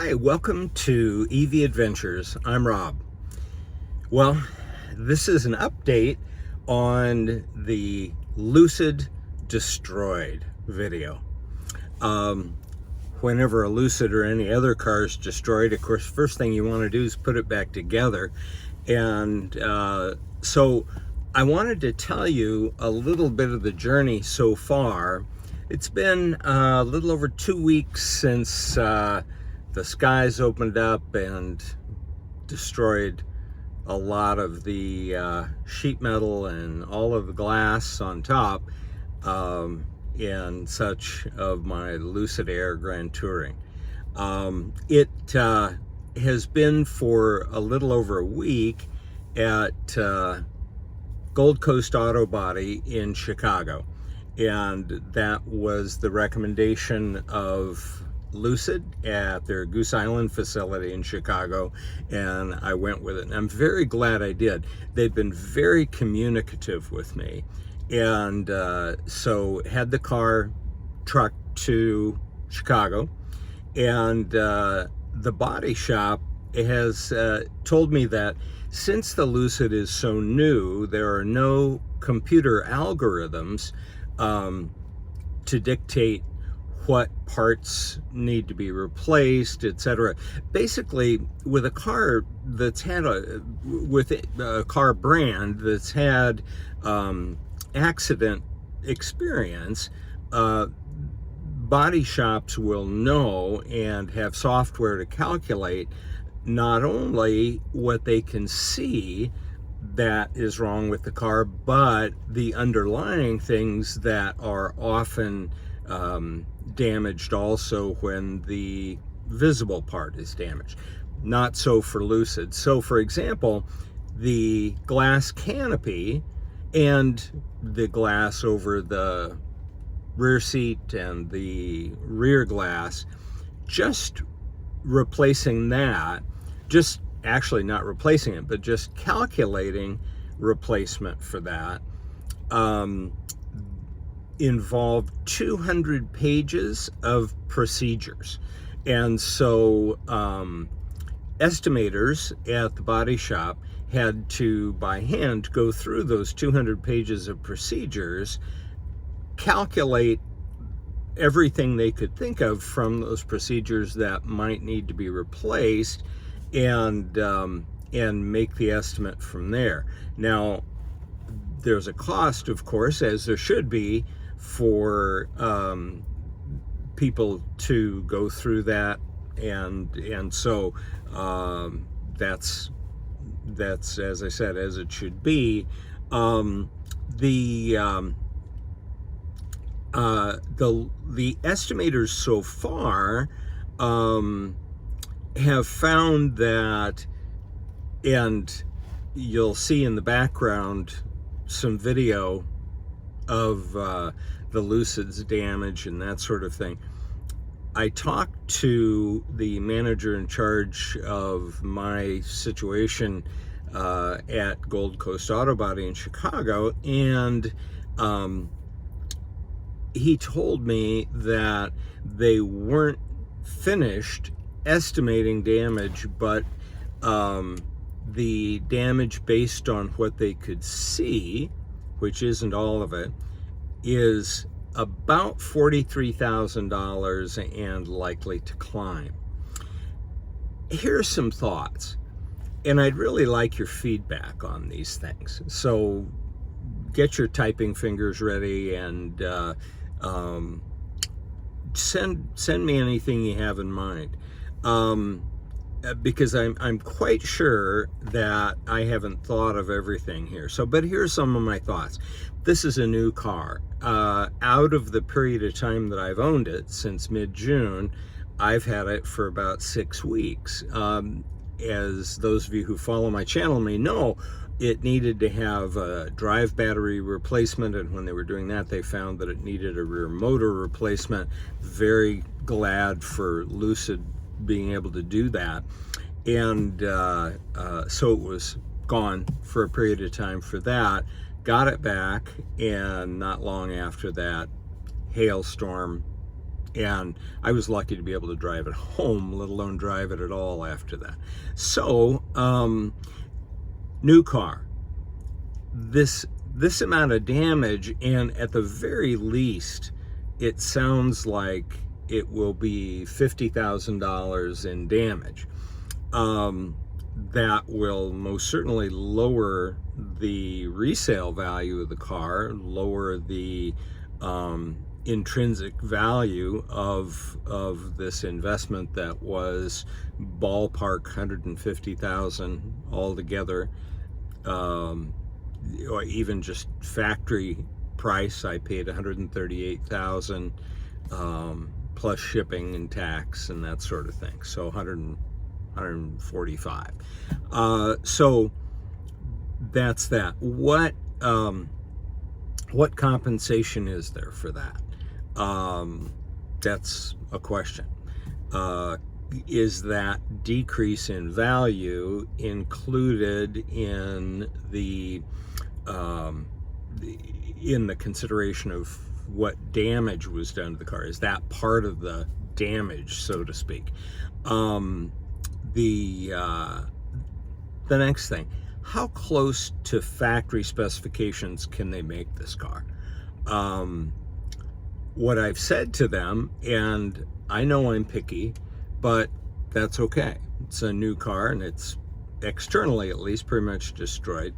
Hi, welcome to EV Adventures. I'm Rob. Well, this is an update on the LUCID Destroyed video. Whenever a LUCID or any other car is destroyed, of course, first thing you want to do is put it back together. And so I wanted to tell you a little bit of the journey so far. It's been a little over 2 weeks since the skies opened up and destroyed a lot of the sheet metal and all of the glass on top and such of my LUCID Air Grand Touring. It has been for a little over a week at Gold Coast Auto Body in Chicago, and that was the recommendation of LUCID at their Goose Island facility in Chicago, and I went with it, and I'm very glad I did. They've been very communicative with me, and so had the car trucked to Chicago, and the body shop has told me that since the LUCID is so new, there are no computer algorithms to dictate what parts need to be replaced, etc. Basically, with a car that's had a car brand that's had accident experience, body shops will know and have software to calculate not only what they can see that is wrong with the car, but the underlying things that are often damaged also when the visible part is damaged. Not so for LUCID. So for example, the glass canopy and the glass over the rear seat and the rear glass, just replacing that, just actually not replacing it, but just calculating replacement for that, involved 200 pages of procedures. And so estimators at the body shop had to, by hand, go through those 200 pages of procedures, calculate everything they could think of from those procedures that might need to be replaced, and make the estimate from there. Now, there's a cost, of course, as there should be, for people to go through that, and so that's as I said, as it should be. The estimators so far have found that, and you'll see in the background some video of the LUCID's damage and that sort of thing. I talked to the manager in charge of my situation at Gold Coast Auto Body in Chicago, and he told me that they weren't finished estimating damage, but the damage based on what they could see, which isn't all of it, is about $43,000 and likely to climb. Here's some thoughts, and I'd really like your feedback on these things. So get your typing fingers ready and send me anything you have in mind. Because I'm quite sure that I haven't thought of everything here. But here's some of my thoughts. This is a new car. Out of the period of time that I've owned it, since mid-June, I've had it for about 6 weeks. As those of you who follow my channel may know, it needed to have a drive battery replacement, and when they were doing that, they found that it needed a rear motor replacement. Very glad for LUCID being able to do that, and so it was gone for a period of time for that. Got it back, and not long after that, hailstorm And I was lucky to be able to drive it home, let alone drive it at all after that. So, new car. This amount of damage, and at the very least, it sounds like it will be $50,000 in damage. That will most certainly lower the resale value of the car, lower the intrinsic value of this investment that was ballpark $150,000 altogether, or even just factory price. I paid $138,000 plus shipping and tax and that sort of thing, so 145. So that's that. What compensation is there for that? That's a question. Is that decrease in value included in the consideration of what damage was done to the car? Is that part of the damage, so to speak? The next thing, how close to factory specifications can they make this car? What I've said to them, and I know I'm picky, but that's okay. It's a new car, and it's externally at least pretty much destroyed.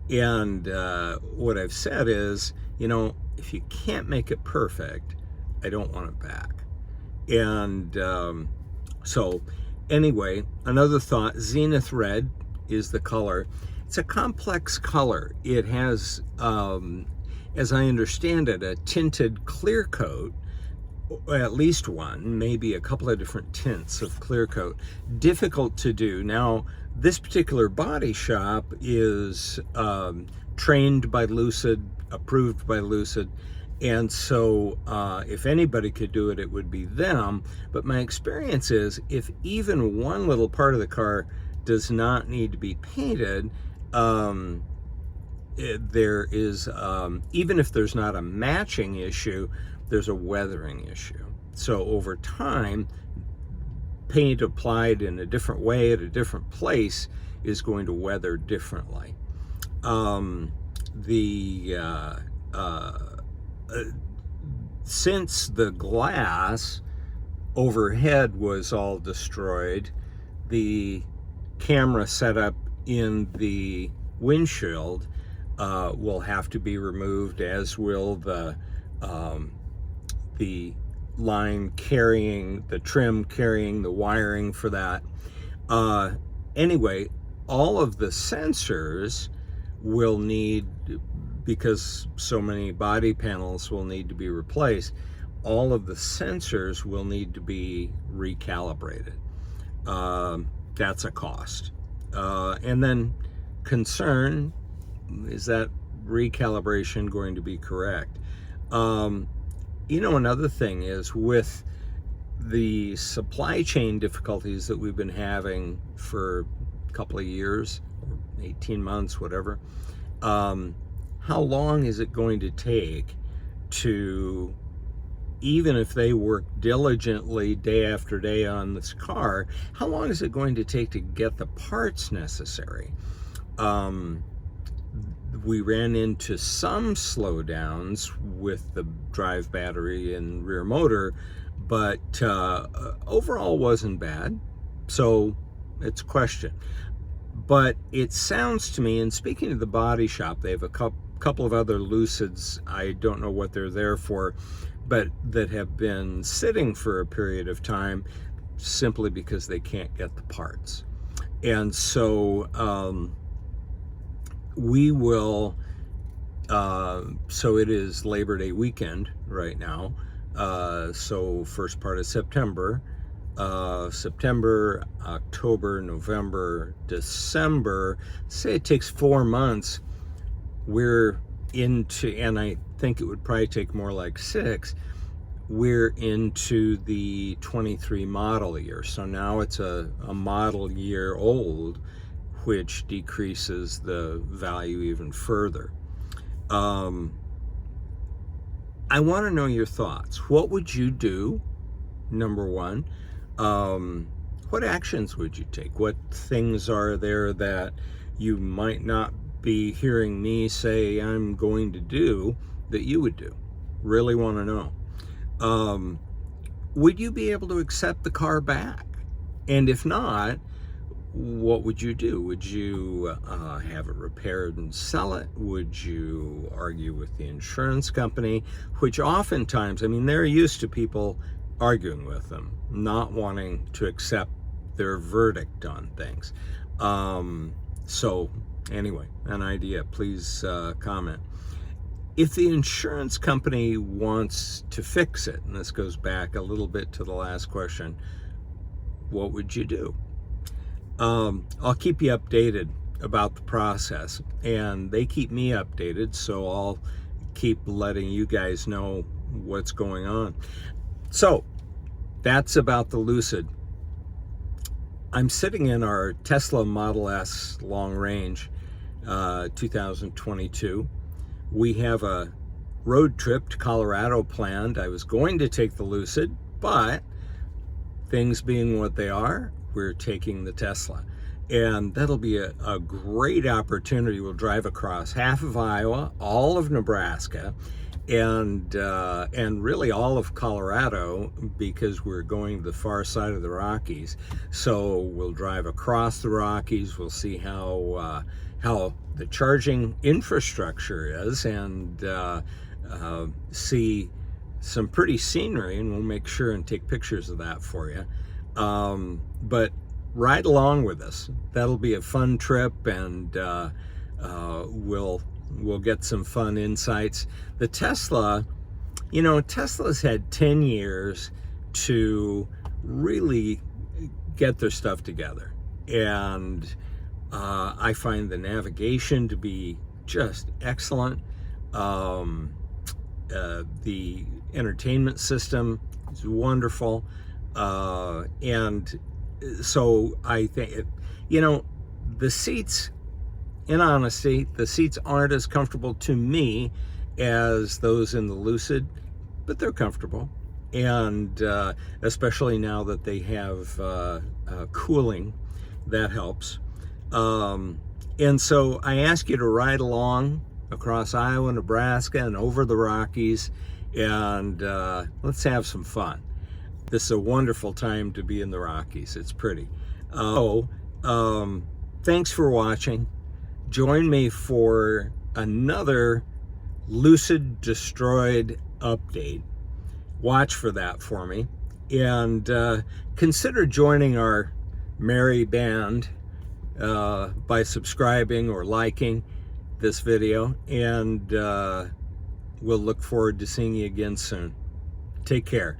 And what I've said is, if you can't make it perfect, I don't want it back. And so anyway, another thought, Zenith Red is the color. It's a complex color. It has, as I understand it, a tinted clear coat, at least one, maybe a couple of different tints of clear coat. Difficult to do. Now, this particular body shop is trained by LUCID, approved by LUCID, and so if anybody could do it, it would be them. But my experience is, if even one little part of the car does not need to be painted, there is, even if there's not a matching issue, there's a weathering issue. So over time, paint applied in a different way at a different place is going to weather differently. Since the glass overhead was all destroyed, the camera setup in the windshield will have to be removed, as will the line carrying, the trim carrying the wiring for that. Anyway, all of the sensors will need, because so many body panels will need to be replaced, all of the sensors will need to be recalibrated. That's a cost. And then concern, is that recalibration going to be correct? Another thing is, with the supply chain difficulties that we've been having for a couple of years, 18 months, whatever, how long is it going to take to, even if they work diligently day after day on this car, how long is it going to take to get the parts necessary? We ran into some slowdowns with the drive battery and rear motor, but overall wasn't bad. So it's a question. But it sounds to me, and speaking to the body shop, they have a couple of other Lucids, I don't know what they're there for, but that have been sitting for a period of time simply because they can't get the parts. And so we will, so it is Labor Day weekend right now, so first part of September, October, November, December, say it takes 4 months, we're into, and I think it would probably take more like 6, we're into the 23 model year. So now it's a model year old, which decreases the value even further. I want to know your thoughts. What would you do number one. What actions would you take? What things are there that you might not be hearing me say I'm going to do that you would do? Really want to know. Would you be able to accept the car back? And if not, what would you do? Would you have it repaired and sell it? Would you argue with the insurance company? Which oftentimes, I mean, they're used to people arguing with them, not wanting to accept their verdict on things. So anyway, an idea, please comment. If the insurance company wants to fix it, and this goes back a little bit to the last question, what would you do? I'll keep you updated about the process, and they keep me updated, so I'll keep letting you guys know what's going on. So that's about the Lucid. I'm sitting in our Tesla Model S long range 2022. We have a road trip to Colorado planned. I was going to take the Lucid, but things being what they are, we're taking the Tesla. And that'll be a great opportunity. We'll drive across half of Iowa, all of Nebraska, and really all of Colorado, because we're going to the far side of the Rockies. So we'll drive across the Rockies. We'll see how the charging infrastructure is, and see some pretty scenery, and we'll make sure and take pictures of that for you. But ride along with us. That'll be a fun trip, and we'll get some fun insights. The Tesla, you know, Tesla's had 10 years to really get their stuff together, and I find the navigation to be just excellent. The entertainment system is wonderful, and so I think, you know, the seats, in honesty, the seats aren't as comfortable to me as those in the Lucid, but they're comfortable. And especially now that they have cooling, that helps. And so I ask you to ride along across Iowa, Nebraska, and over the Rockies, and let's have some fun. This is a wonderful time to be in the Rockies. It's pretty. Thanks for watching. Join me for another Lucid Destroyed update. Watch for that for me. And consider joining our merry band by subscribing or liking this video. And we'll look forward to seeing you again soon. Take care.